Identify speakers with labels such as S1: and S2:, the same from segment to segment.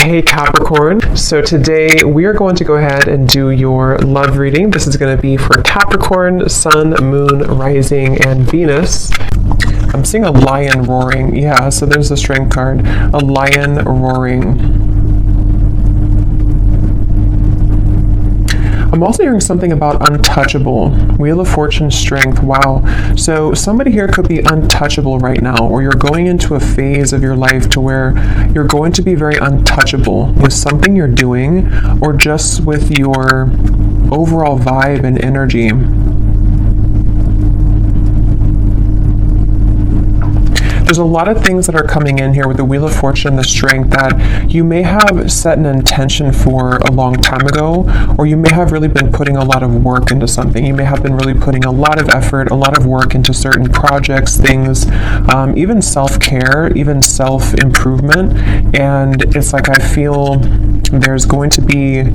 S1: Hey Capricorn, so today we are going to go ahead and do your love reading. This is going to be for Capricorn, Sun, Moon, Rising, and Venus. I'm seeing a lion roaring. Yeah, so there's the strength card. A lion roaring. I'm also hearing something about untouchable. Wheel of Fortune, strength. Wow. So somebody here could be untouchable right now, or you're going into a phase of your life to where you're going to be very untouchable with something you're doing, or just with your overall vibe and energy. There's a lot of things that are coming in here with the Wheel of Fortune, the strength, that you may have set an intention for a long time ago, or you may have really been putting a lot of work into something. You may have been really putting a lot of effort, a lot of work into certain projects, things, even self-care, even self-improvement. And it's like I feel there's going to be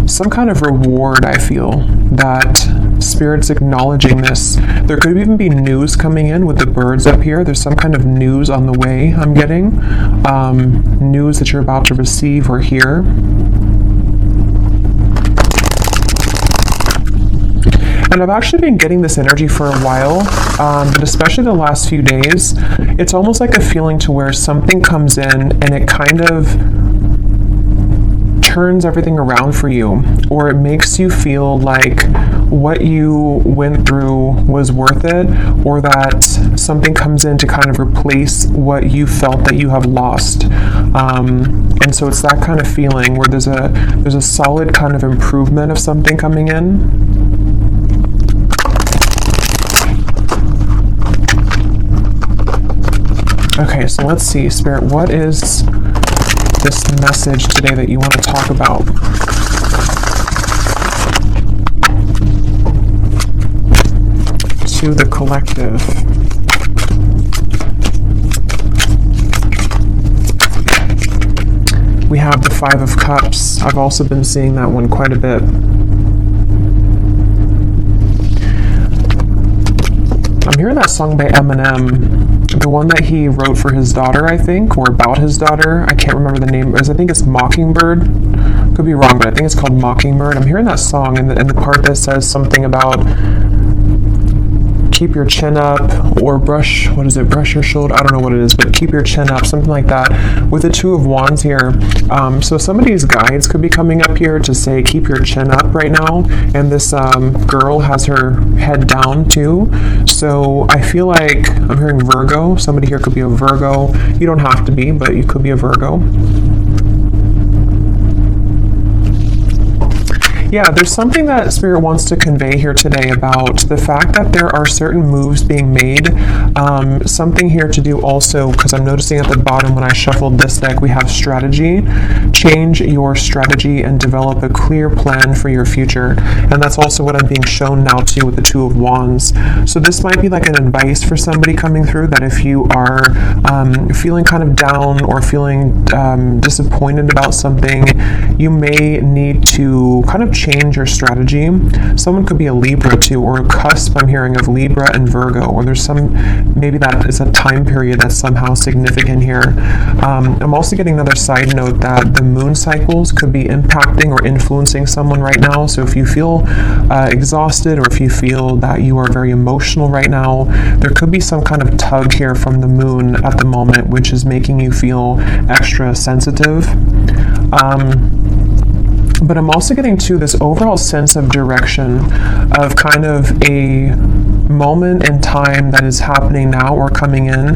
S1: some kind of reward. I feel that Spirit's acknowledging this. There could even be news coming in with the birds up here. There's some kind of news on the way I'm getting. News that you're about to receive or hear. And I've actually been getting this energy for a while, but especially the last few days, it's almost like a feeling to where something comes in and it kind of turns everything around for you, or it makes you feel like what you went through was worth it, or that something comes in to kind of replace what you felt that you have lost. And so it's that kind of feeling where there's a solid kind of improvement of something coming in. Okay, so let's see, Spirit, what is this message today that you want to talk about? To the collective. We have the Five of Cups. I've also been seeing that one quite a bit. I'm hearing that song by Eminem. The one that he wrote for his daughter, I think, or about his daughter. I can't remember the name. I think it's Mockingbird. Could be wrong, but I think it's called Mockingbird. I'm hearing that song, and the part that says something about keep your chin up, or brush your shoulder. I don't know what it is, but keep your chin up, something like that. With the Two of Wands here. So somebody's guides could be coming up here to say keep your chin up right now. And this girl has her head down too. So I feel like I'm hearing Virgo. Somebody here could be a Virgo. You don't have to be, but you could be a Virgo. Yeah, there's something that Spirit wants to convey here today about the fact that there are certain moves being made. Something here to do also, because I'm noticing at the bottom when I shuffled this deck, we have strategy. Change your strategy and develop a clear plan for your future. And that's also what I'm being shown now too with the Two of Wands. So this might be like an advice for somebody coming through, that if you are feeling kind of down or feeling disappointed about something, you may need to kind of change your strategy. Someone could be a Libra too, or a cusp I'm hearing of Libra and Virgo, or there's maybe that is a time period that's somehow significant here. I'm also getting another side note that the moon cycles could be impacting or influencing someone right now. So if you feel exhausted, or if you feel that you are very emotional right now, there could be some kind of tug here from the moon at the moment, which is making you feel extra sensitive. But I'm also getting to this overall sense of direction, of kind of a moment in time that is happening now or coming in,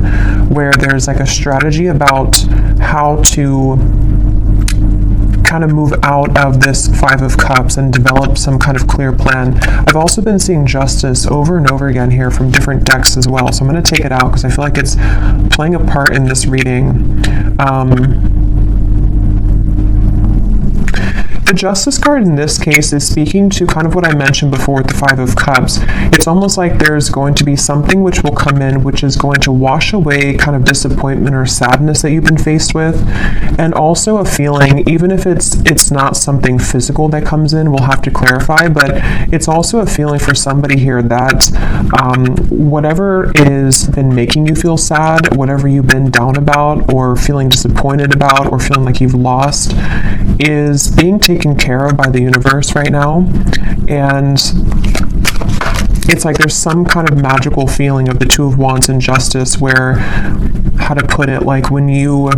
S1: where there's like a strategy about how to kind of move out of this Five of Cups and develop some kind of clear plan. I've also been seeing Justice over and over again here from different decks as well. So I'm going to take it out because I feel like it's playing a part in this reading. The Justice card in this case is speaking to kind of what I mentioned before with the Five of Cups. It's almost like there's going to be something which will come in, which is going to wash away kind of disappointment or sadness that you've been faced with, and also a feeling, even if it's not something physical that comes in, we'll have to clarify, but it's also a feeling for somebody here that whatever is been making you feel sad, whatever you've been down about or feeling disappointed about or feeling like you've lost, is being taken care of by the universe right now. And it's like there's some kind of magical feeling of the Two of Wands and Justice where, how to put it, like when you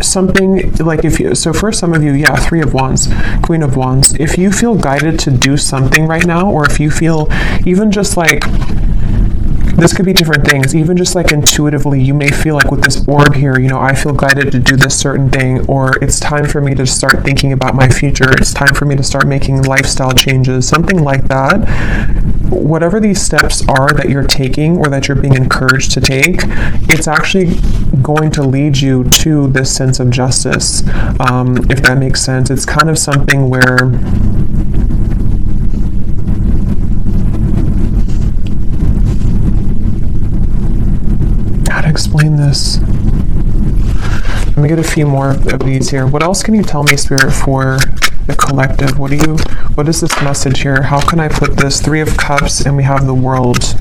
S1: something like, if you, so for some of you, yeah, Three of Wands, Queen of Wands, if you feel guided to do something right now, or if you feel even just like, this could be different things, even just like intuitively, you may feel like with this orb here, you know, I feel guided to do this certain thing, or it's time for me to start thinking about my future, it's time for me to start making lifestyle changes, something like that. Whatever these steps are that you're taking or that you're being encouraged to take, it's actually going to lead you to this sense of justice, if that makes sense. It's kind of something where explain this. Let me get a few more of these here. What else can you tell me, Spirit, for the collective? What is this message here? How can I put this? Three of Cups, and we have the World.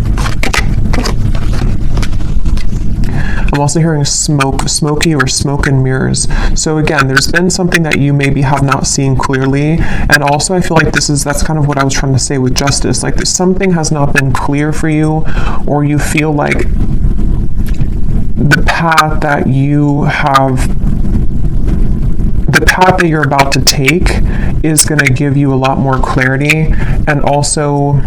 S1: I'm also hearing smoky or smoke and mirrors. So again, there's been something that you maybe have not seen clearly. And also I feel like that's kind of what I was trying to say with Justice. Like something has not been clear for you, or you feel like the path that you're about to take is going to give you a lot more clarity. And also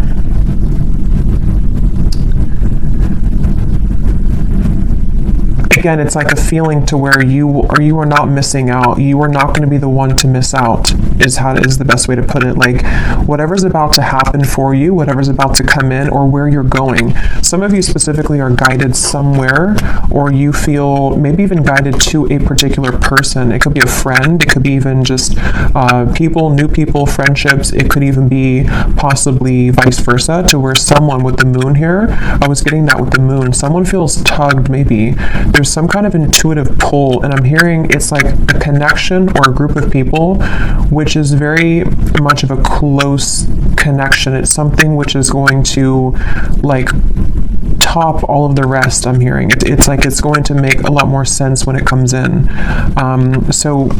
S1: again, it's like a feeling to where you are not missing out. You are not going to be the one to miss out, is the best way to put it. Like whatever's about to happen for you, whatever's about to come in, or where you're going. Some of you specifically are guided somewhere, or you feel maybe even guided to a particular person. It could be a friend. It could be even just new people, friendships. It could even be possibly vice versa, to where someone with the moon here, I was getting that with the moon, someone feels tugged maybe. There's some kind of intuitive pull, and I'm hearing it's like a connection or a group of people, which is very much of a close connection. It's something which is going to like top all of the rest. I'm hearing it's like it's going to make a lot more sense when it comes in. So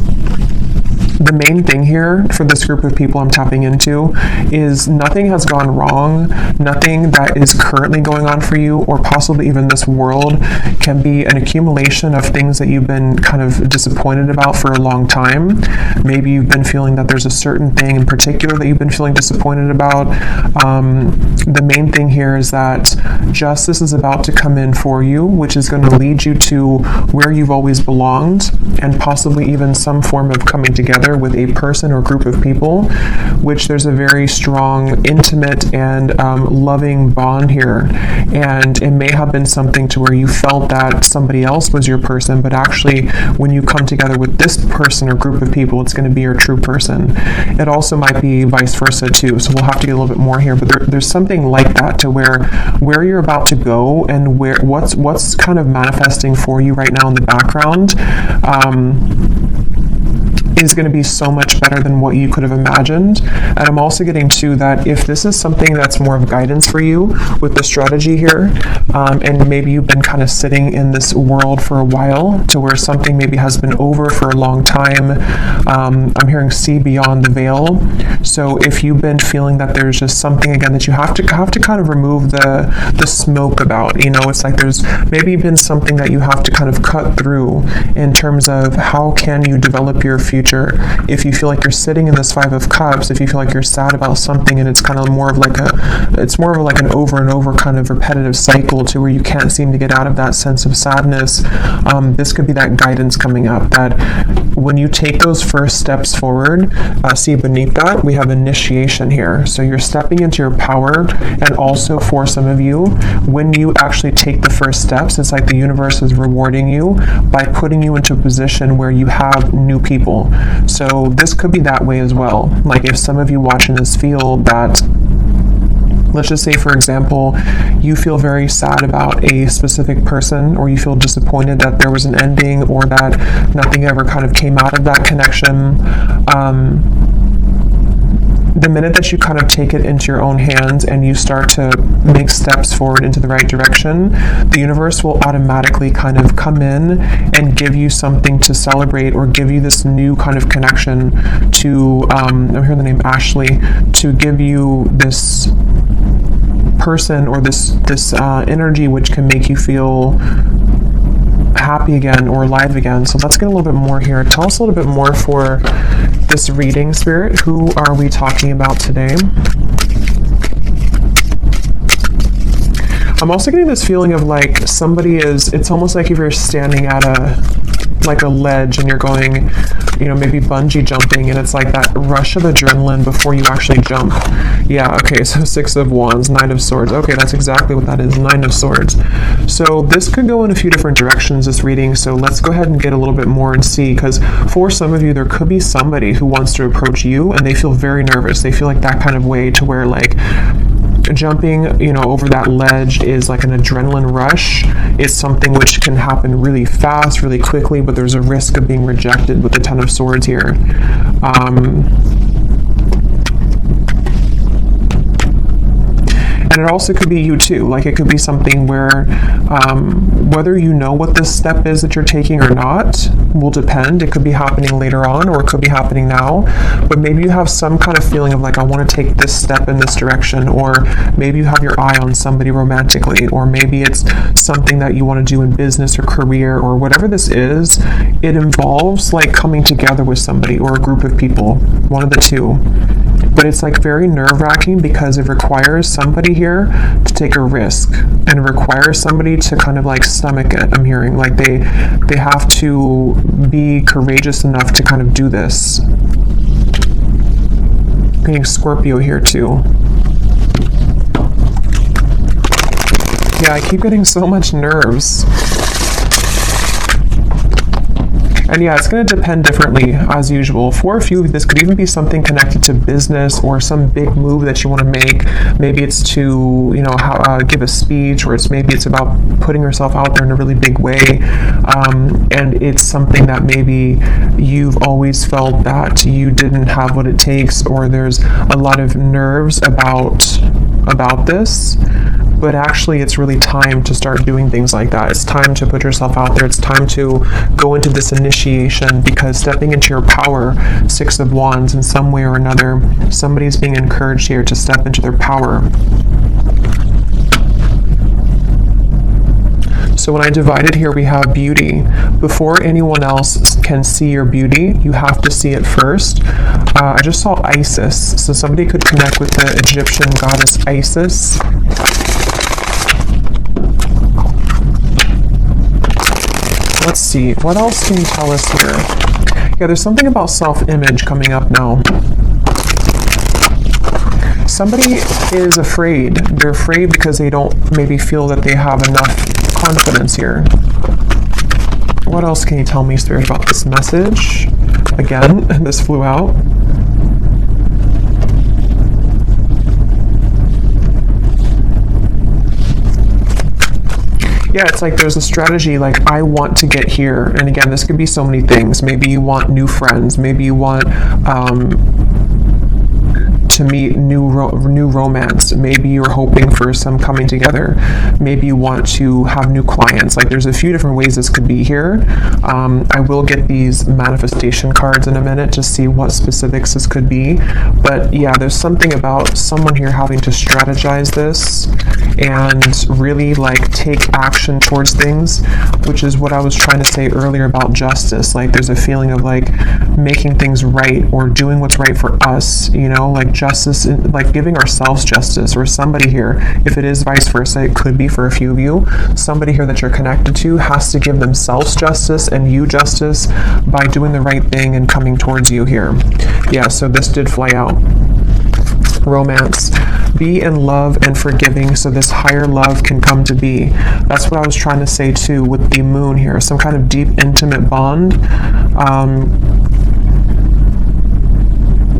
S1: the main thing here for this group of people I'm tapping into is nothing has gone wrong. Nothing that is currently going on for you, or possibly even this world, can be an accumulation of things that you've been kind of disappointed about for a long time. Maybe you've been feeling that there's a certain thing in particular that you've been feeling disappointed about. The main thing here is that justice is about to come in for you, which is going to lead you to where you've always belonged, and possibly even some form of coming together with a person or group of people, which there's a very strong, intimate, and loving bond here. And it may have been something to where you felt that somebody else was your person, but actually when you come together with this person or group of people, it's going to be your true person. It also might be vice versa too, so we'll have to get a little bit more here, but there's something like that, to where you're about to go, and what's kind of manifesting for you right now in the background is going to be so much better than what you could have imagined. And I'm also getting to that if this is something that's more of guidance for you with the strategy here, and maybe you've been kind of sitting in this world for a while, to where something maybe has been over for a long time. I'm hearing see beyond the veil. So if you've been feeling that there's just something again that you have to kind of remove the smoke about, you know, it's like there's maybe been something that you have to kind of cut through in terms of how can you develop your future nature. If you feel like you're sitting in this Five of Cups, if you feel like you're sad about something and it's kind of more of like an over and over kind of repetitive cycle to where you can't seem to get out of that sense of sadness, this could be that guidance coming up, that when you take those first steps forward, see beneath that, we have initiation here. So you're stepping into your power, and also for some of you, when you actually take the first steps, it's like the universe is rewarding you by putting you into a position where you have new people. So this could be that way as well. Like if some of you watching this feel that, let's just say, for example, you feel very sad about a specific person, or you feel disappointed that there was an ending or that nothing ever kind of came out of that connection. The minute that you kind of take it into your own hands and you start to make steps forward into the right direction, the universe will automatically kind of come in and give you something to celebrate, or give you this new kind of connection to, I'm hearing the name Ashley, to give you this person or this energy which can make you feel happy again or alive again. So let's get a little bit more here. Tell us a little bit more for this reading, Spirit. Who are we talking about today? I'm also getting this feeling of like somebody is, it's almost like if you're standing at a ledge and you're going, maybe bungee jumping, and it's like that rush of adrenaline before you actually jump. Yeah, okay, so Six of Wands, Nine of Swords. Okay, that's exactly what that is, Nine of Swords. So this could go in a few different directions, this reading, so let's go ahead and get a little bit more and see, because for some of you, there could be somebody who wants to approach you and they feel very nervous. They feel like that kind of way to where like jumping, over that ledge is like an adrenaline rush. It's something which can happen really fast, really quickly, but there's a risk of being rejected with the Ten of Swords here. And it also could be you too. Like it could be something where whether you know what this step is that you're taking or not will depend. It could be happening later on, or it could be happening now. But maybe you have some kind of feeling of like, I want to take this step in this direction, or maybe you have your eye on somebody romantically, or maybe it's something that you want to do in business or career, or whatever this is. It involves like coming together with somebody or a group of people, one of the two. But it's like very nerve-wracking because it requires somebody here to take a risk, and it requires somebody to kind of like stomach it. I'm hearing like they have to be courageous enough to kind of do this. Getting Scorpio here too. Yeah, I keep getting so much nerves. And yeah, it's going to depend differently as usual. For a few, this could even be something connected to business or some big move that you want to make. Maybe it's to, give a speech, or maybe it's about putting yourself out there in a really big way. And it's something that maybe you've always felt that you didn't have what it takes, or there's a lot of nerves about this. But actually, it's really time to start doing things like that. It's time to put yourself out there. It's time to go into this initiation, because stepping into your power, Six of Wands, in some way or another, somebody's being encouraged here to step into their power. So when I divided here, we have beauty. Before anyone else can see your beauty, you have to see it first. I just saw Isis. So somebody could connect with the Egyptian goddess Isis. Let's see, what else can you tell us here? Yeah, there's something about self-image coming up now. Somebody is afraid. They're afraid because they don't maybe feel that they have enough confidence here. What else can you tell me, Spirit, about this message? Again, this flew out. Yeah, it's like there's a strategy, like I want to get here. And again, this could be so many things. Maybe you want new friends. Maybe you want to meet new romance. Maybe you're hoping for some coming together. Maybe you want to have new clients. Like, there's a few different ways this could be here. I will get these manifestation cards in a minute to see what specifics this could be. But yeah, there's something about someone here having to strategize this and really like take action towards things, which is what I was trying to say earlier about justice. Like, there's a feeling of like making things right or doing what's right for us, you know, like justice, like giving ourselves justice. Or somebody here, if it is vice versa, it could be for a few of you, somebody here that you're connected to has to give themselves justice and you justice by doing the right thing and coming towards you here. Yeah, so this did fly out. Romance. Be in love and forgiving so this higher love can come to be. That's what I was trying to say too with the moon here. Some kind of deep, intimate bond.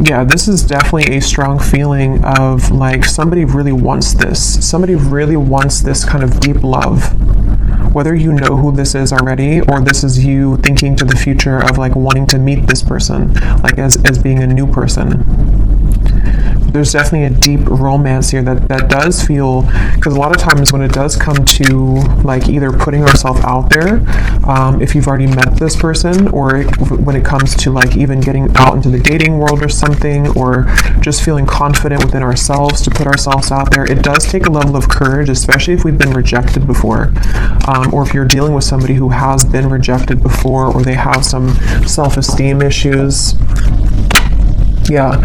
S1: Yeah, this is definitely a strong feeling of like somebody really wants this. Somebody really wants this kind of deep love. Whether you know who this is already, or this is you thinking to the future of like wanting to meet this person, like as being a new person. There's definitely a deep romance here that does feel, because a lot of times when it does come to like either putting ourselves out there, if you've already met this person, or when it comes to like even getting out into the dating world or something, or just feeling confident within ourselves to put ourselves out there, it does take a level of courage, especially if we've been rejected before, or if you're dealing with somebody who has been rejected before, or they have some self-esteem issues. Yeah,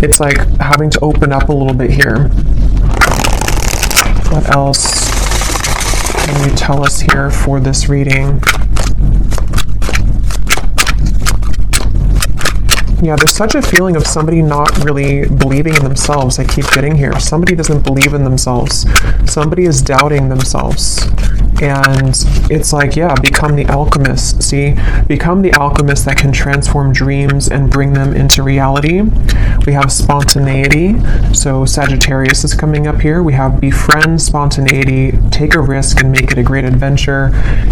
S1: it's like having to open up a little bit here. What else can you tell us here for this reading? Yeah, there's such a feeling of somebody not really believing in themselves. I keep getting here. Somebody doesn't believe in themselves. Somebody is doubting themselves. And it's like, yeah, become the alchemist. See, become the alchemist that can transform dreams and bring them into reality. We have spontaneity. So Sagittarius is coming up here. We have befriend spontaneity, take a risk and make it a great adventure,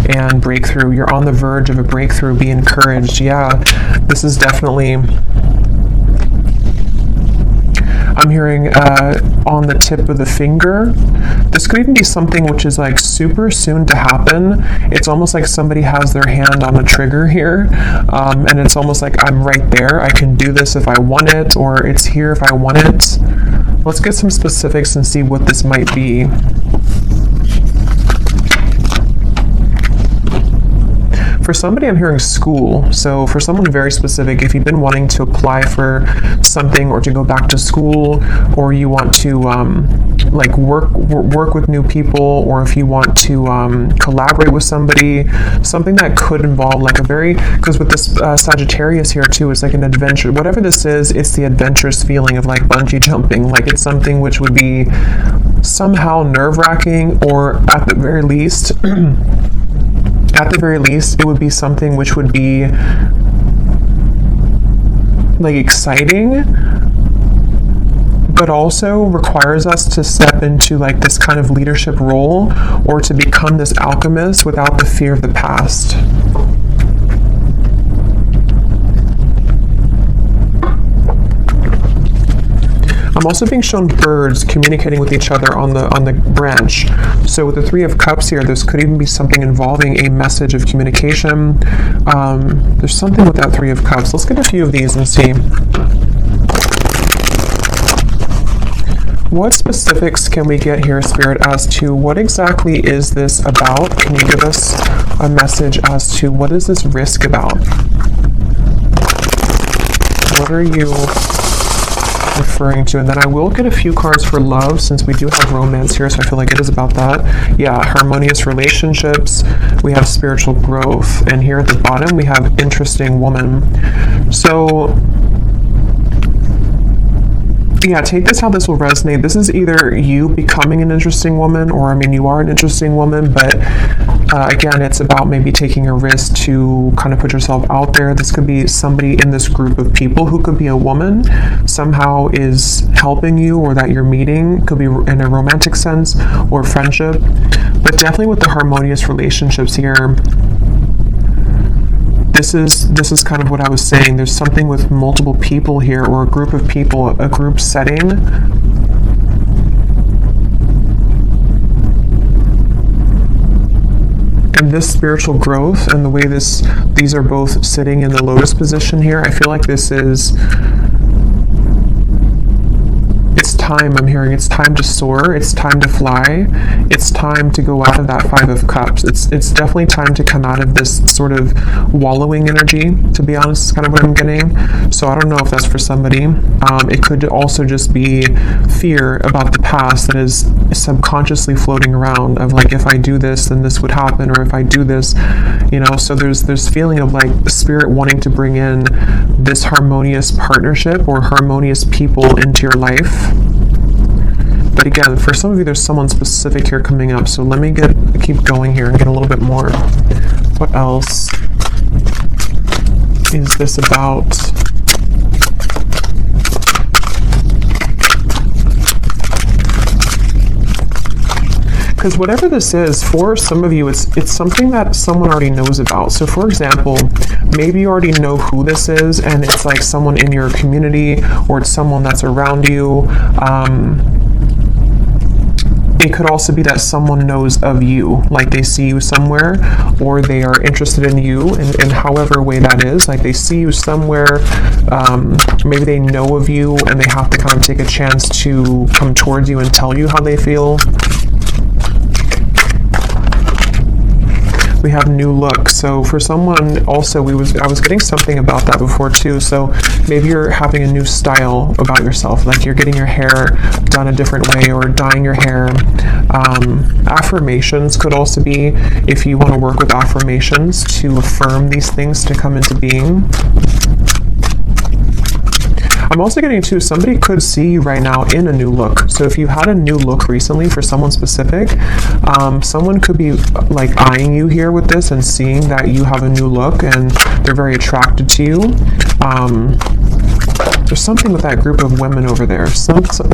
S1: and breakthrough. You're on the verge of a breakthrough. Be encouraged. Yeah, this is definitely, I'm hearing on the tip of the finger. This could even be something which is like super soon to happen. It's almost like somebody has their hand on a trigger here, and it's almost like I'm right there. I can do this if I want it, or it's here if I want it. Let's get some specifics and see what this might be. For somebody, I'm hearing school. So for someone very specific, if you've been wanting to apply for something or to go back to school, or you want to like work with new people, or if you want to collaborate with somebody, something that could involve like a very, because with this Sagittarius here too, it's like an adventure. Whatever this is, it's the adventurous feeling of like bungee jumping. Like it's something which would be somehow nerve-wracking, or at the very least, it would be something which would be like exciting, but also requires us to step into like this kind of leadership role, or to become this alchemist without the fear of the past. I'm also being shown birds communicating with each other on the branch. So with the Three of Cups here, this could even be something involving a message of communication. There's something with that Three of Cups. Let's get a few of these and see. What specifics can we get here, Spirit, as to what exactly is this about? Can you give us a message as to what is this risk about? What are you referring to? And then I will get a few cards for love, since we do have romance here, so I feel like it is about that. Yeah, harmonious relationships. We have spiritual growth, and here at the bottom we have interesting woman. So yeah, take this how this will resonate. This is either you becoming an interesting woman, or I mean, you are an interesting woman, but again, it's about maybe taking a risk to kind of put yourself out there. This could be somebody in this group of people who could be a woman, somehow is helping you, or that you're meeting. Could be in a romantic sense or friendship, but definitely with the harmonious relationships here. this is kind of what I was saying. There's something with multiple people here, or a group of people, a group setting. And this spiritual growth and the way these are both sitting in the lotus position here, I feel like this is, it's time. I'm hearing it's time to soar, it's time to fly, it's time to go out of that Five of Cups. It's definitely time to come out of this sort of wallowing energy, to be honest, is kind of what I'm getting. So I don't know if that's for somebody. It could also just be fear about the past that is subconsciously floating around, of like, if I do this, then this would happen, or if I do this, you know. So there's feeling of like the spirit wanting to bring in this harmonious partnership or harmonious people into your life. But again, for some of you, there's someone specific here coming up. So let me keep going here and get a little bit more. What else is this about? Because whatever this is, for some of you, it's something that someone already knows about. So for example, maybe you already know who this is, and it's like someone in your community, or it's someone that's around you. It could also be that someone knows of you, like they see you somewhere, or they are interested in you in however way that is. Like they see you somewhere, maybe they know of you, and they have to kind of take a chance to come towards you and tell you how they feel. We have new look. So for someone also, I was getting something about that before too. So maybe you're having a new style about yourself, like you're getting your hair done a different way, or dyeing your hair. Affirmations could also be, if you want to work with affirmations to affirm these things to come into being. I'm also getting to, somebody could see you right now in a new look. So if you had a new look recently for someone specific, someone could be like eyeing you here with this and seeing that you have a new look and they're very attracted to you. There's something with that group of women over there.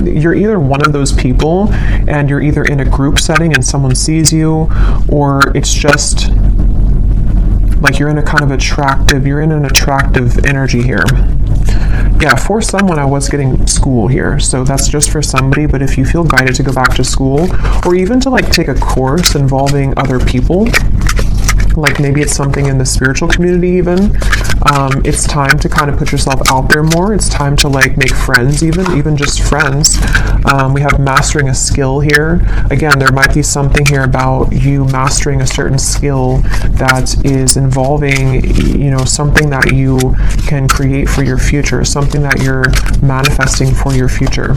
S1: You're either one of those people, and you're either in a group setting and someone sees you, or it's just like you're in an attractive energy here. Yeah, for someone, I was getting school here, so that's just for somebody. But if you feel guided to go back to school, or even to like take a course involving other people, like maybe it's something in the spiritual community even, it's time to kind of put yourself out there more. It's time to like make friends, even just friends. We have mastering a skill here. Again, there might be something here about you mastering a certain skill that is involving, you know, something that you can create for your future, something that you're manifesting for your future.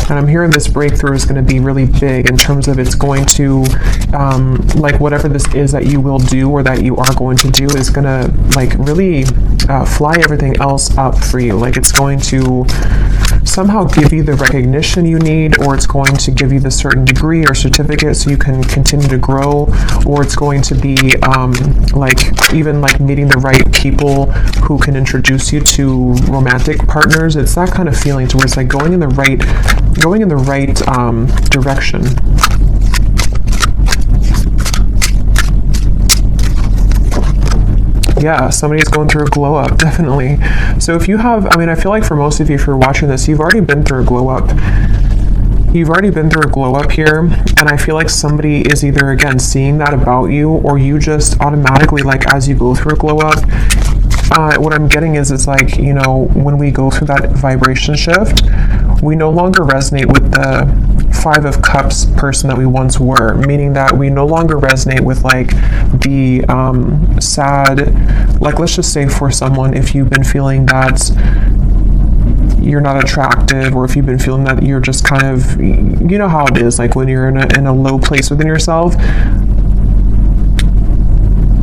S1: And I'm hearing this breakthrough is going to be really big in terms of it's going to, like whatever this is that you will do or that you are going to do is going to like really fly everything else up for you. Like it's going to somehow give you the recognition you need, or it's going to give you the certain degree or certificate so you can continue to grow, or it's going to be like even like meeting the right people who can introduce you to romantic partners. It's that kind of feeling to where it's like going in the right direction. Yeah, somebody's going through a glow up, definitely. So if you have, I mean, I feel like for most of you, if you're watching this, you've already been through a glow up. You've already been through a glow up here, and I feel like somebody is either, again, seeing that about you, or you just automatically, like, as you go through a glow up, what I'm getting is it's like, you know, when we go through that vibration shift, we no longer resonate with the Five of Cups person that we once were, meaning that we no longer resonate with like the sad, like let's just say for someone, if you've been feeling that you're not attractive, or if you've been feeling that you're just kind of, you know how it is, like when you're in a low place within yourself,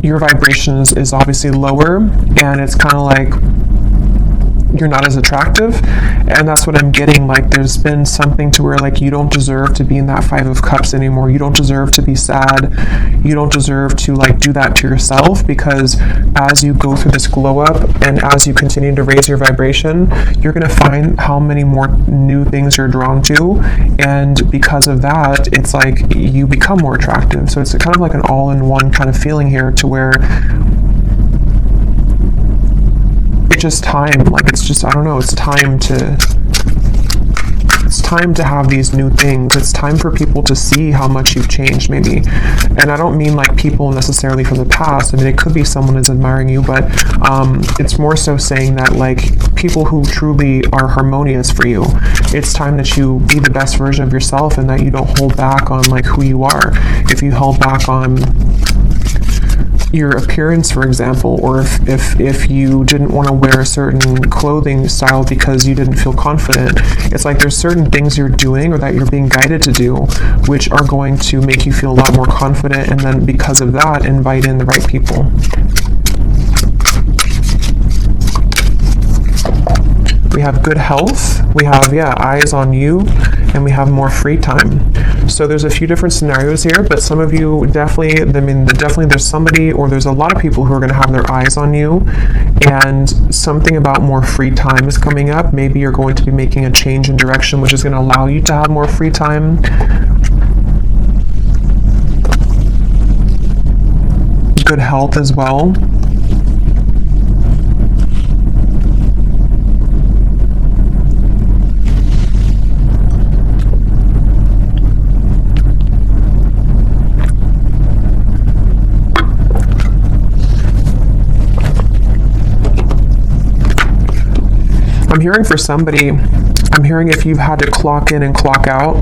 S1: your vibration is obviously lower, and it's kind of like you're not as attractive. And that's what I'm getting. Like, there's been something to where, like, you don't deserve to be in that Five of Cups anymore. You don't deserve to be sad. You don't deserve to, like, do that to yourself, because as you go through this glow up and as you continue to raise your vibration, you're going to find how many more new things you're drawn to. And because of that, it's like you become more attractive. So it's kind of like an all-in-one kind of feeling here, to where it's just time. Like, it's just, I don't know, it's time to have these new things. It's time for people to see how much you've changed, maybe. And I don't mean like people necessarily from the past. I mean, it could be someone is admiring you, but it's more so saying that, like, people who truly are harmonious for you, it's time that you be the best version of yourself, and that you don't hold back on, like, who you are. If you held back on your appearance, for example, or if you didn't want to wear a certain clothing style because you didn't feel confident, it's like there's certain things you're doing or that you're being guided to do which are going to make you feel a lot more confident, and then because of that, invite in the right people. We have good health, we have, eyes on you, and we have more free time. So there's a few different scenarios here, but some of you definitely there's somebody, or there's a lot of people who are going to have their eyes on you, and something about more free time is coming up. Maybe you're going to be making a change in direction, which is going to allow you to have more free time. Good health as well. I'm hearing for somebody, I'm hearing if you've had to clock in and clock out,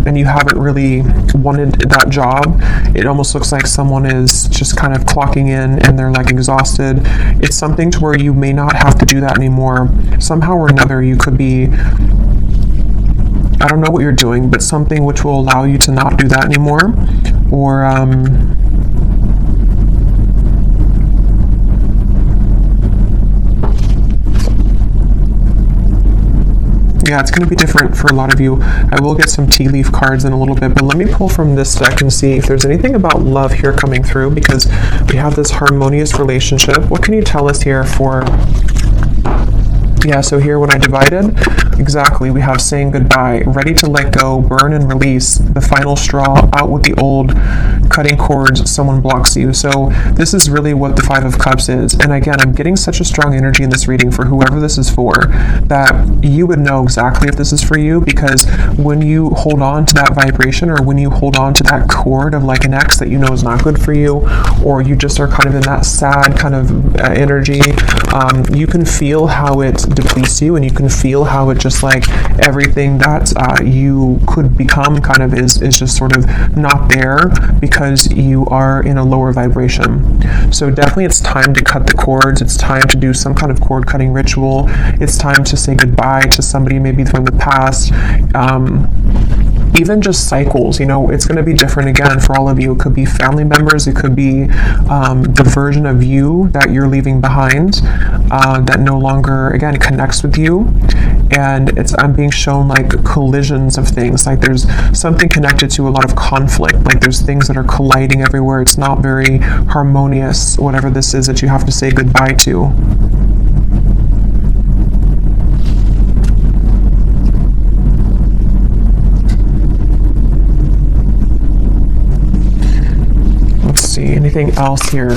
S1: and you haven't really wanted that job, it almost looks like someone is just kind of clocking in and they're like exhausted. It's something to where you may not have to do that anymore. Somehow or another, you could be, I don't know what you're doing, but something which will allow you to not do that anymore. Or, yeah, it's going to be different for a lot of you. I will get some tea leaf cards in a little bit, but let me pull from this deck and see if there's anything about love here coming through, because we have this harmonious relationship. What can you tell us here for... Yeah, so here when I divided, exactly, we have saying goodbye, ready to let go, burn and release, the final straw, out with the old, cutting cords, someone blocks you. So this is really what the Five of Cups is. And again, I'm getting such a strong energy in this reading for whoever this is for, that you would know exactly if this is for you, because when you hold on to that vibration, or when you hold on to that cord of like an ex that you know is not good for you, or you just are kind of in that sad kind of energy, you can feel how it depletes you, and you can feel how it just like everything that you could become kind of is just sort of not there, because you are in a lower vibration. So definitely it's time to cut the cords. It's time to do some kind of cord cutting ritual. It's time to say goodbye to somebody maybe from the past. Even just cycles, you know, it's going to be different again for all of you. It could be family members, it could be the version of you that you're leaving behind that no longer, again, connects with you. And I'm being shown like collisions of things, like there's something connected to a lot of conflict, like there's things that are colliding everywhere. It's not very harmonious, whatever this is that you have to say goodbye to. Anything else here?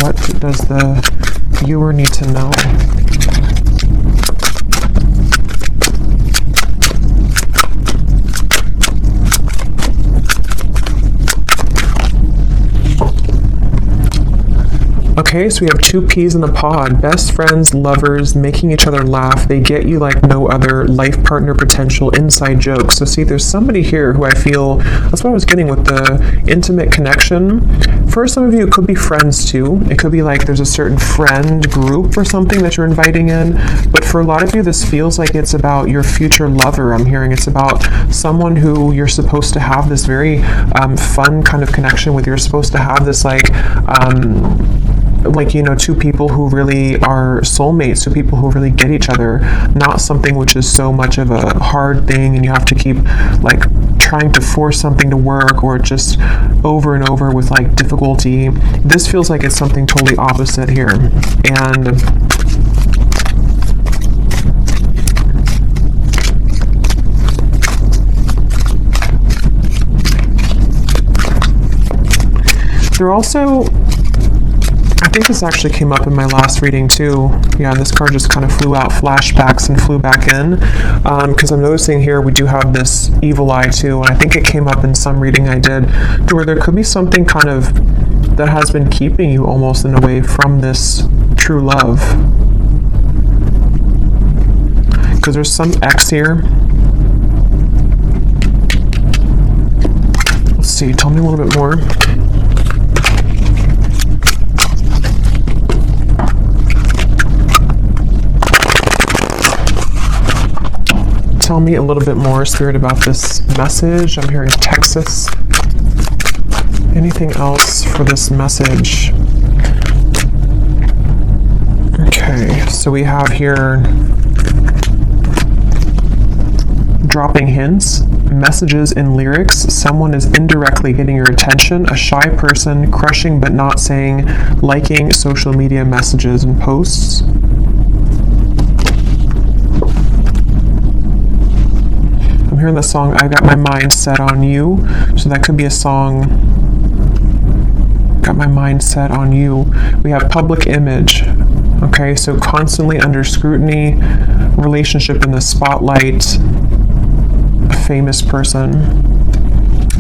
S1: What does the viewer need to know? Okay, so we have two peas in the pod. Best friends, lovers, making each other laugh. They get you like no other. Life partner potential, inside jokes. So see, there's somebody here who I feel, that's what I was getting with the intimate connection. For some of you, it could be friends too. It could be like there's a certain friend group or something that you're inviting in. But for a lot of you, this feels like it's about your future lover. I'm hearing it's about someone who you're supposed to have this very fun kind of connection with. You're supposed to have this like like, you know, two people who really are soulmates, two people who really get each other, not something which is so much of a hard thing and you have to keep like trying to force something to work, or just over and over with like difficulty. This feels like it's something totally opposite here. And they're also, I think this actually came up in my last reading too. Yeah, this card just kind of flew out, flashbacks, and flew back in. Because I'm noticing here we do have this evil eye too, and I think it came up in some reading I did, to where there could be something kind of that has been keeping you almost in a way from this true love. Because there's some X here. Let's see, tell me a little bit more. Tell me a little bit more, Spirit, about this message. I'm hearing Texas. Anything else for this message? Okay, so we have here dropping hints, messages in lyrics. Someone is indirectly getting your attention. A shy person, crushing but not saying, liking social media messages and posts. I'm hearing the song, I Got My Mind Set on You. So that could be a song, Got My Mind Set on You. We have public image. Okay, so constantly under scrutiny, relationship in the spotlight, a famous person.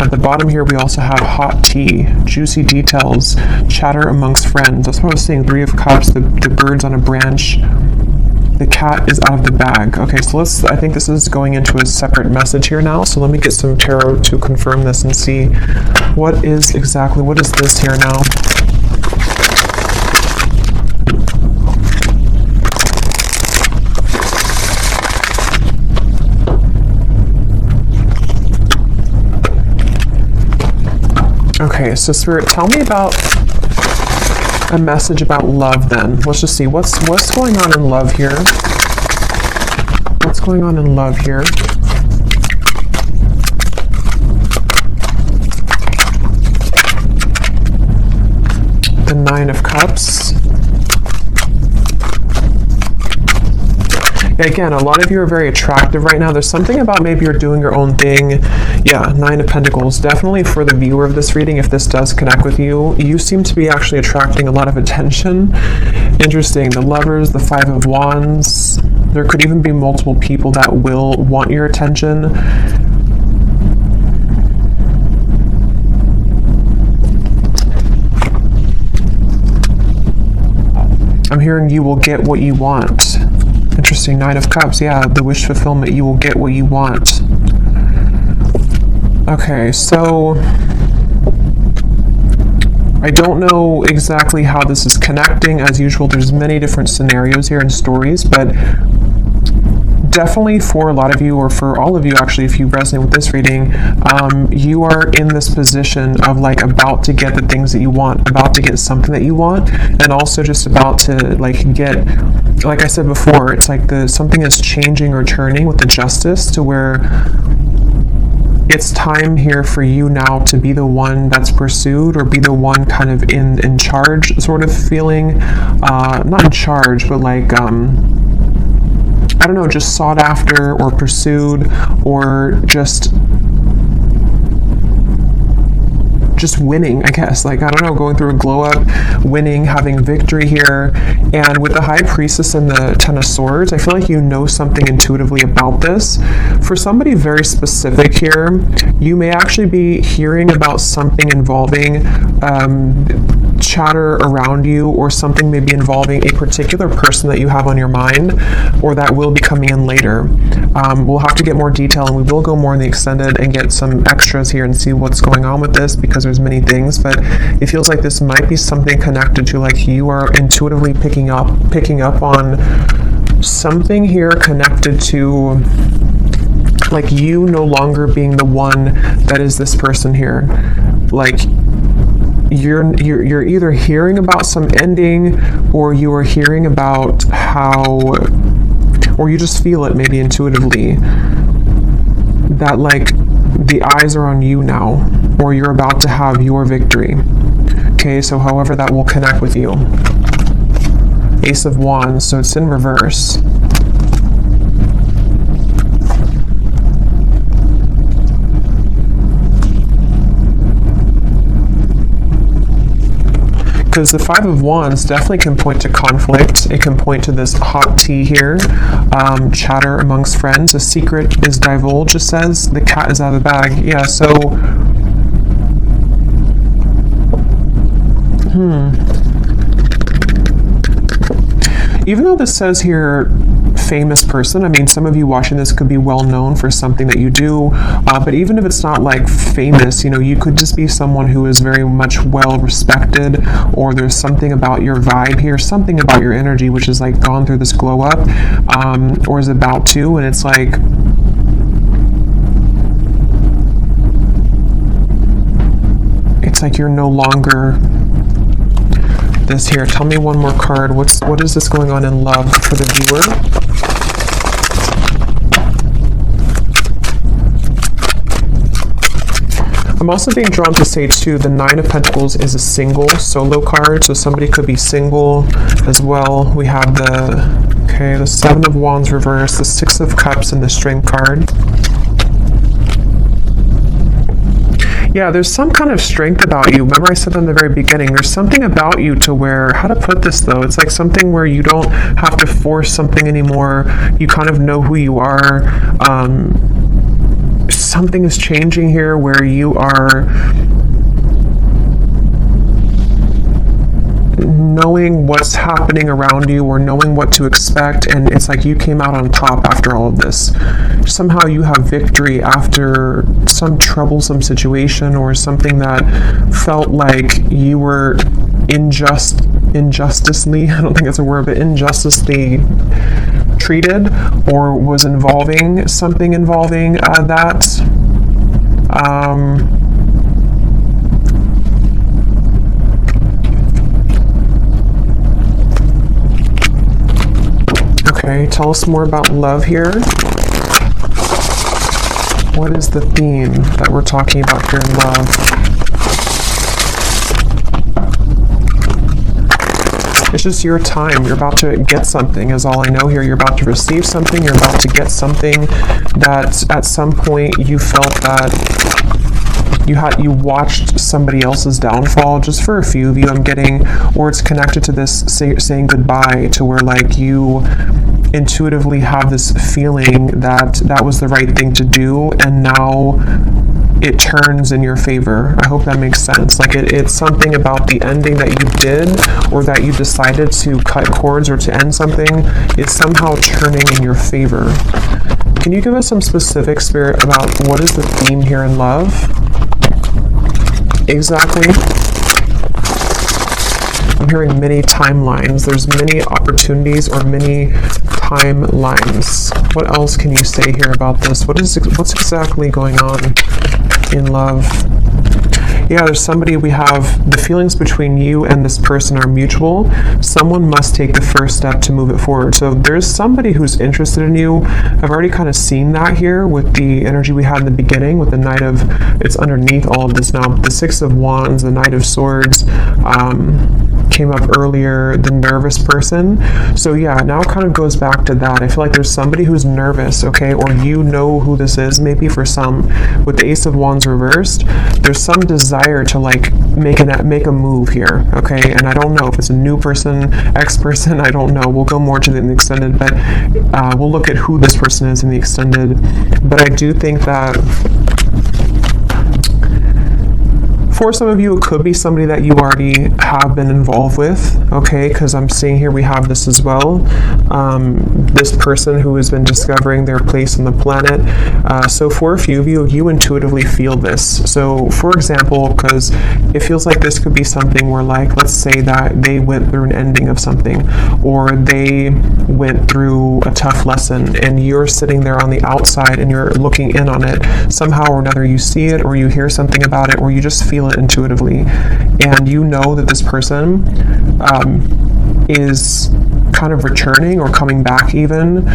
S1: At the bottom here, we also have hot tea, juicy details, chatter amongst friends. That's what I was saying, 3 of Cups, the birds on a branch. The cat is out of the bag. Okay, so I think this is going into a separate message here now. So let me get some tarot to confirm this and see what is this here now? Okay, so Spirit, tell me about a message about love then. Let's just see what's going on in love here. What's going on in love here? The 9 of Cups. Again, a lot of you are very attractive right now. There's something about maybe you're doing your own thing. Yeah, 9 of Pentacles. Definitely for the viewer of this reading, if this does connect with you, you seem to be actually attracting a lot of attention. Interesting. The Lovers, the 5 of Wands. There could even be multiple people that will want your attention. I'm hearing you will get what you want. Interesting, 9 of Cups. Yeah, the wish fulfillment. You will get what you want. Okay, so I don't know exactly how this is connecting. As usual, there's many different scenarios here and stories, but definitely for a lot of you, or for all of you actually, if you resonate with this reading, you are in this position of like about to get the things that you want, about to get something that you want, and also just about to like get, like I said before, it's like something is changing or turning with the Justice, to where it's time here for you now to be the one that's pursued, or be the one kind of in charge sort of feeling, not in charge, but like, I don't know, just sought after or pursued, or just winning, I guess. Like, I don't know, going through a glow up, winning, having victory here. And with the High Priestess and the 10 of Swords, I feel like you know something intuitively about this. For somebody very specific here, you may actually be hearing about something involving chatter around you, or something maybe involving a particular person that you have on your mind, or that will be coming in later. We'll have to get more detail, and we will go more in the extended and get some extras here and see what's going on with this, because there's many things, but it feels like this might be something connected to, like, you are intuitively picking up on something here connected to, like, you no longer being the one that is this person here. Like, you're either hearing about some ending, or you are hearing about how, or you just feel it maybe intuitively, that like the eyes are on you now, or you're about to have your victory. Okay, so however that will connect with you. Ace of Wands, so it's in reverse. Because the Five of Wands definitely can point to conflict. It can point to this hot tea here, chatter amongst friends. A secret is divulged, it says. The cat is out of the bag. Yeah, so... Even though this says here, famous person, I mean, some of you watching this could be well known for something that you do, but even if it's not like famous, you know, you could just be someone who is very much well respected, or there's something about your vibe here, something about your energy which is like gone through this glow up, or is about to, and it's like, you're no longer this here. Tell me one more card. What is this going on in love for the viewer? I'm also being drawn to say too, the Nine of Pentacles is a single solo card, so somebody could be single as well. We have the Seven of Wands reverse, the Six of Cups, and the Strength card. Yeah, there's some kind of strength about you. Remember I said in the very beginning, there's something about you to where, how to put this though, it's like something where you don't have to force something anymore. You kind of know who you are. Something is changing here where you are knowing what's happening around you, or knowing what to expect, and it's like you came out on top after all of this. Somehow you have victory after some troublesome situation, or something that felt like you were injusticely, I don't think it's a word, but injusticely treated, or was involving something involving that. Okay, tell us more about love here. What is the theme that we're talking about here in love? It's just your time. You're about to get something, is all I know here. You're about to receive something. You're about to get something that at some point you felt that you watched somebody else's downfall. Just for a few of you, I'm getting, or it's connected to this saying goodbye, to where like you intuitively have this feeling that that was the right thing to do, and now it turns in your favor. I hope that makes sense. Like it's something about the ending that you did, or that you decided to cut cords or to end something, is somehow turning in your favor. Can you give us some specific, Spirit, about what is the theme here in love? Exactly. I'm hearing many timelines. There's many opportunities, or many timelines. What else can you say here about this? What's exactly going on in love? Yeah, there's somebody, we have the feelings between you and this person are mutual. Someone must take the first step to move it forward. So there's somebody who's interested in you. I've already kind of seen that here with the energy we had in the beginning with the Knight of, it's underneath all of this now, the Six of Wands, the Knight of Swords, came up earlier, the nervous person. So yeah, now it kind of goes back to that. I feel like there's somebody who's nervous, okay, or you know who this is, maybe for some. With the Ace of Wands reversed, there's some desire to like make a move here, okay? And I don't know if it's a new person, ex-person, I don't know. We'll go more to the extended, but we'll look at who this person is in the extended. But I do think that for some of you, it could be somebody that you already have been involved with, okay? Because I'm seeing here we have this as well. This person who has been discovering their place on the planet. So for a few of you, you intuitively feel this. So for example, because it feels like this could be something where, like, let's say that they went through an ending of something, or they went through a tough lesson, and you're sitting there on the outside and you're looking in on it. Somehow or another, you see it, or you hear something about it, or you just feel feel it intuitively. And you know that this person is kind of returning or coming back even,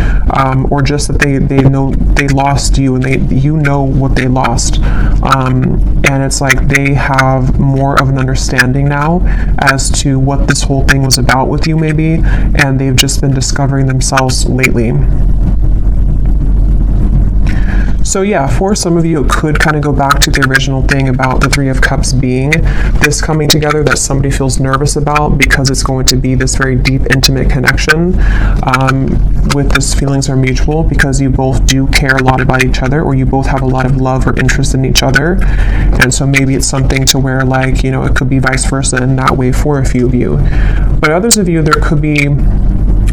S1: or just that they know they lost you, and you know what they lost. And it's like they have more of an understanding now as to what this whole thing was about with you maybe, and they've just been discovering themselves lately. So yeah, for some of you, it could kind of go back to the original thing about the Three of Cups being this coming together that somebody feels nervous about, because it's going to be this very deep, intimate connection with this feelings are mutual, because you both do care a lot about each other, or you both have a lot of love or interest in each other. And so maybe it's something to where, like, you know, it could be vice versa in that way for a few of you. But others of you, there could be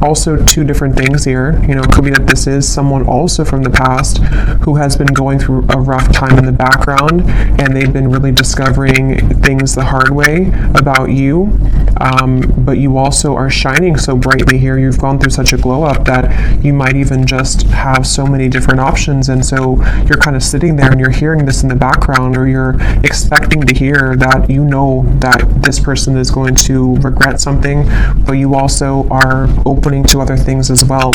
S1: also two different things here. You know, it could be that this is someone also from the past who has been going through a rough time in the background, and they've been really discovering things the hard way about you. But you also are shining so brightly here. You've gone through such a glow up that you might even just have so many different options. And so you're kind of sitting there and you're hearing this in the background, or you're expecting to hear that you know that this person is going to regret something, but you also are opening to other things as well.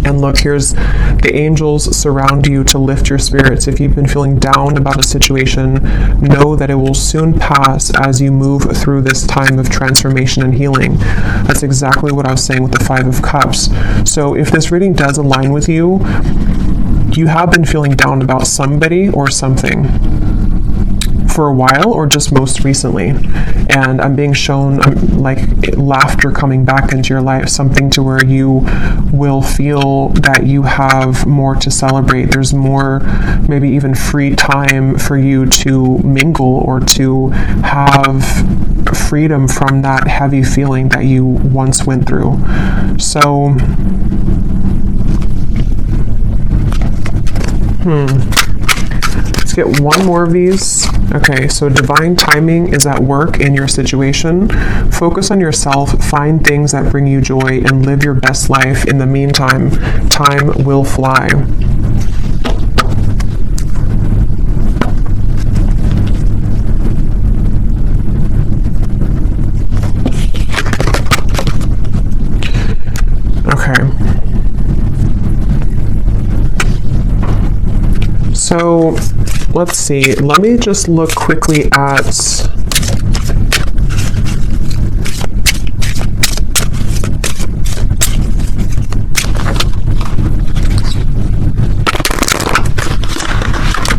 S1: And look, here's the angels surround you to lift your spirits. If you've been feeling down about a situation, know that it will soon pass as you move through this time of transformation and healing. That's exactly what I was saying with the Five of Cups. So if this reading does align with you, you have been feeling down about somebody or something for a while, or just most recently. And I'm being shown like laughter coming back into your life, something to where you will feel that you have more to celebrate. There's more, maybe even free time for you to mingle, or to have freedom from that heavy feeling that you once went through. So, let's get one more of these. Okay, so divine timing is at work in your situation. Focus on yourself, find things that bring you joy, and live your best life. In the meantime, time will fly. Okay. So, let's see. Let me just look quickly at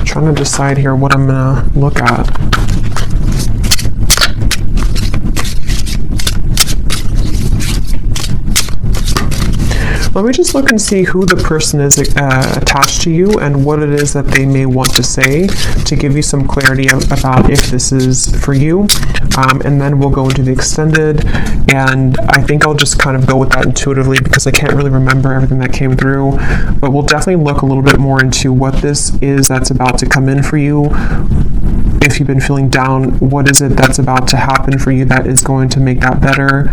S1: trying to decide here what I'm gonna look at. Let me just look and see who the person is attached to you, and what it is that they may want to say, to give you some clarity about if this is for you. And then we'll go into the extended, and I think I'll just kind of go with that intuitively, because I can't really remember everything that came through. But we'll definitely look a little bit more into what this is that's about to come in for you. If you've been feeling down, what is it that's about to happen for you that is going to make that better?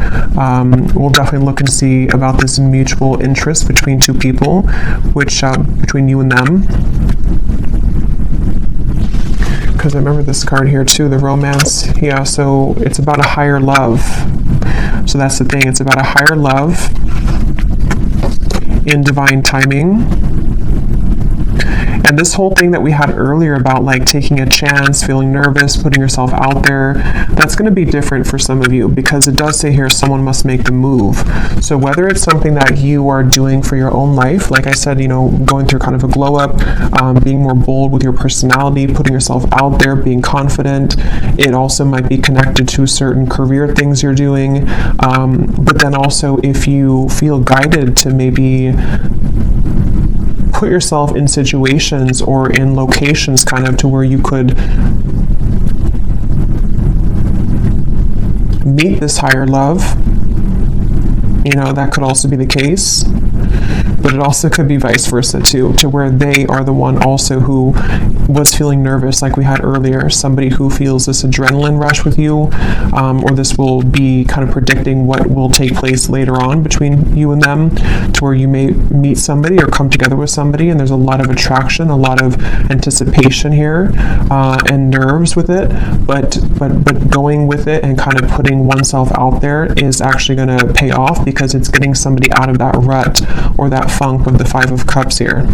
S1: We'll definitely look and see about this mutual interest between two people, which between you and them. Because I remember this card here too, the romance. Yeah, so it's about a higher love. So that's the thing, it's about a higher love in divine timing. And this whole thing that we had earlier about like taking a chance, feeling nervous, putting yourself out there, that's going to be different for some of you, because it does say here someone must make the move. So whether it's something that you are doing for your own life, like I said, you know, going through kind of a glow up, being more bold with your personality, putting yourself out there, being confident. It also might be connected to certain career things you're doing. But then also if you feel guided to maybe put yourself in situations or in locations kind of to where you could meet this higher love, you know, that could also be the case. But it also could be vice versa too, to where they are the one also who was feeling nervous like we had earlier, somebody who feels this adrenaline rush with you, or this will be kind of predicting what will take place later on between you and them, to where you may meet somebody or come together with somebody and there's a lot of attraction, a lot of anticipation here, and nerves with it, but going with it and kind of putting oneself out there is actually going to pay off, because it's getting somebody out of that rut or that funk of the Five of Cups here.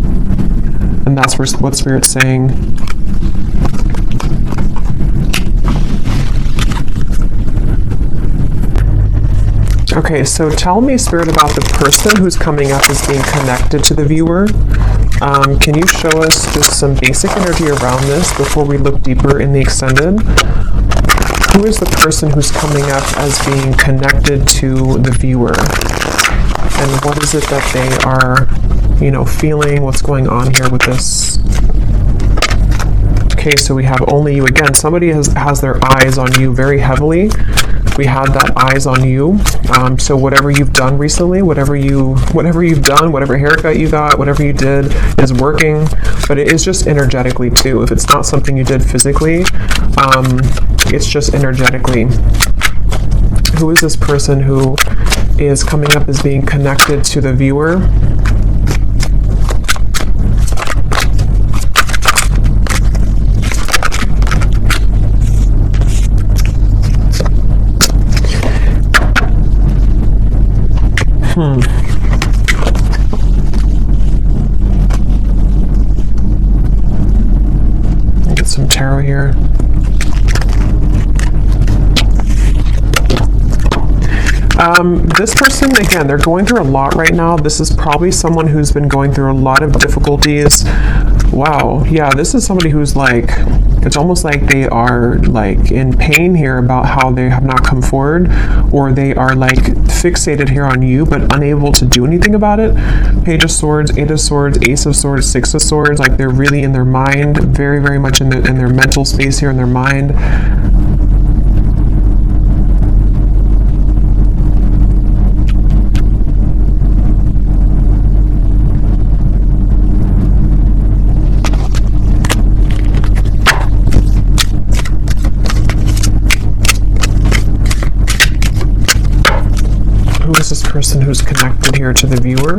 S1: And that's what Spirit's saying. Okay, so tell me, Spirit, about the person who's coming up as being connected to the viewer. Can you show us just some basic energy around this before we look deeper in the extended? Who is the person who's coming up as being connected to the viewer? And what is it that they are, feeling? What's going on here with this? Okay, so we have only you again. Somebody has their eyes on you very heavily. We had that eyes on you. So whatever you've done recently, whatever you've done, whatever haircut you got, whatever you did is working, but it is just energetically too. If it's not something you did physically, it's just energetically. Who is this person who is coming up as being connected to the viewer? Get some tarot here. This person, again, they're going through a lot right now. This is probably someone who's been going through a lot of difficulties. Wow, yeah, this is somebody who's it's almost like they are in pain here about how they have not come forward, or they are fixated here on you but unable to do anything about it. Page of Swords, Eight of Swords, Ace of Swords, Six of Swords, they're really in their mind, very, very much in their mental space here in their mind. Who is this person who's connected here to the viewer?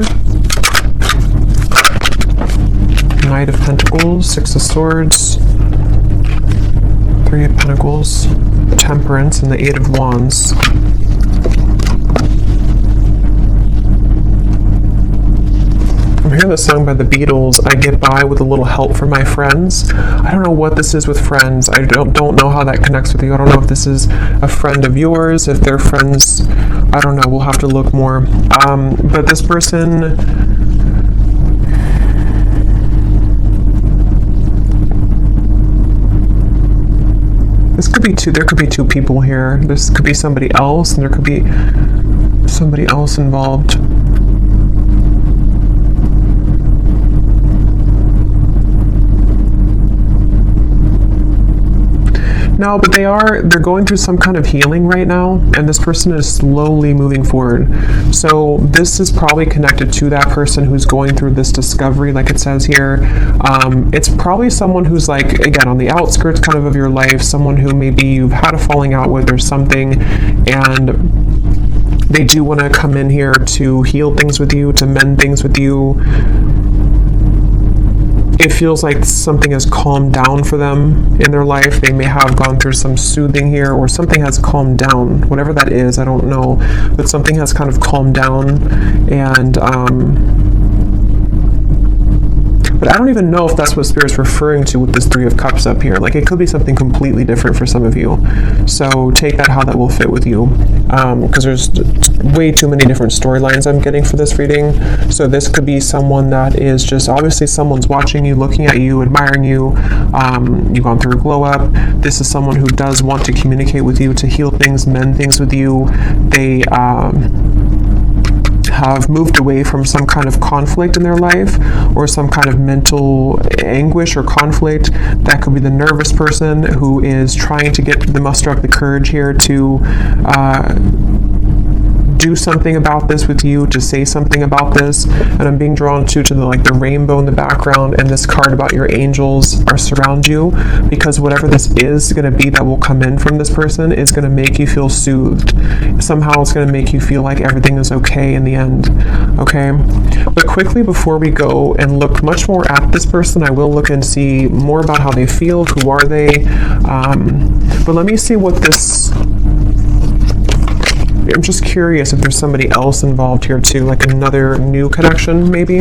S1: Knight of Pentacles, Six of Swords, Three of Pentacles, Temperance, and the Eight of Wands. I'm hearing the song by the Beatles, I get by with a little help from my friends. I don't know what this is with friends. I don't know how that connects with you. I don't know if this is a friend of yours, if they're friends. I don't know. We'll have to look more. But this person... there could be two people here. This could be somebody else, and there could be somebody else involved. No, but they're going through some kind of healing right now, and this person is slowly moving forward. So this is probably connected to that person who's going through this discovery, like it says here. It's probably someone who's again, on the outskirts kind of your life, someone who maybe you've had a falling out with or something, and they do want to come in here to heal things with you, to mend things with you. It feels like something has calmed down for them in their life. They may have gone through some soothing here, or something has calmed down. Whatever that is, I don't know. But something has kind of calmed down. And, but I don't even know if that's what Spirit's referring to with this Three of Cups up here. It could be something completely different for some of you. So take that how that will fit with you. Because there's way too many different storylines I'm getting for this reading. So this could be someone that is just, obviously someone's watching you, looking at you, admiring you. You've gone through a glow up. This is someone who does want to communicate with you, to heal things, mend things with you. They have moved away from some kind of conflict in their life, or some kind of mental anguish or conflict. That could be the nervous person who is trying to muster up the courage here to do something about this with you, to say something about this. And I'm being drawn to the rainbow in the background, and this card about your angels are surround you, because whatever this is going to be that will come in from this person is going to make you feel soothed. Somehow it's going to make you feel like everything is okay in the end. Okay, but quickly before we go and look much more at this person, I will look and see more about how they feel. Who are they? But let me see what this... I'm just curious if there's somebody else involved here too, like another new connection maybe.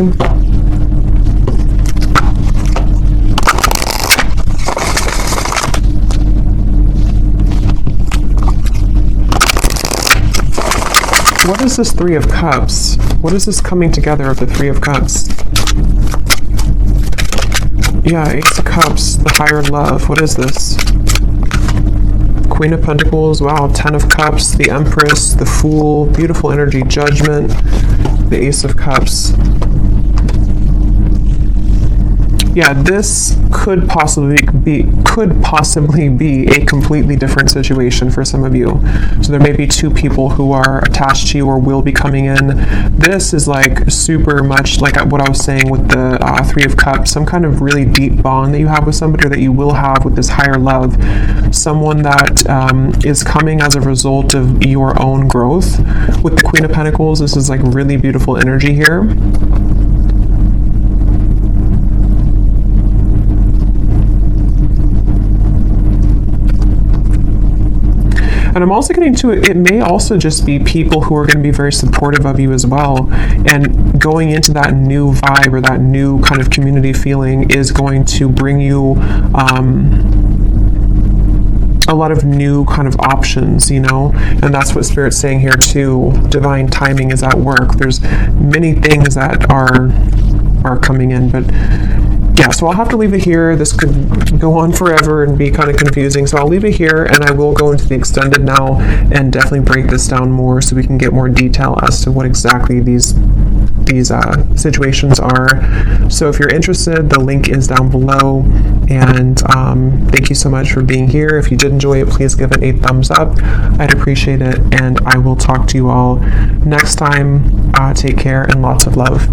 S1: What is this Three of Cups? What is this coming together of the Three of Cups? Yeah, Ace of Cups, the higher love. What is this? Queen of Pentacles, wow, Ten of Cups, the Empress, the Fool, beautiful energy, Judgment, the Ace of Cups. Yeah, this could possibly be a completely different situation for some of you. So there may be two people who are attached to you or will be coming in. This is like super much like what I was saying with the Three of Cups, some kind of really deep bond that you have with somebody, or that you will have with this higher love. Someone that is coming as a result of your own growth. With the Queen of Pentacles, this is like really beautiful energy here. And I'm also getting to it may also just be people who are going to be very supportive of you as well. And going into that new vibe or that new kind of community feeling is going to bring you a lot of new kind of options, and that's what Spirit's saying here too. Divine timing is at work. There's many things that are coming in, but yeah, so I'll have to leave it here. This could go on forever and be kind of confusing, so I'll leave it here, and I will go into the extended now and definitely break this down more so we can get more detail as to what exactly these situations are. So if you're interested, the link is down below, and thank you so much for being here. If you did enjoy it, please give it a thumbs up. I'd appreciate it, and I will talk to you all next time. Take care and lots of love.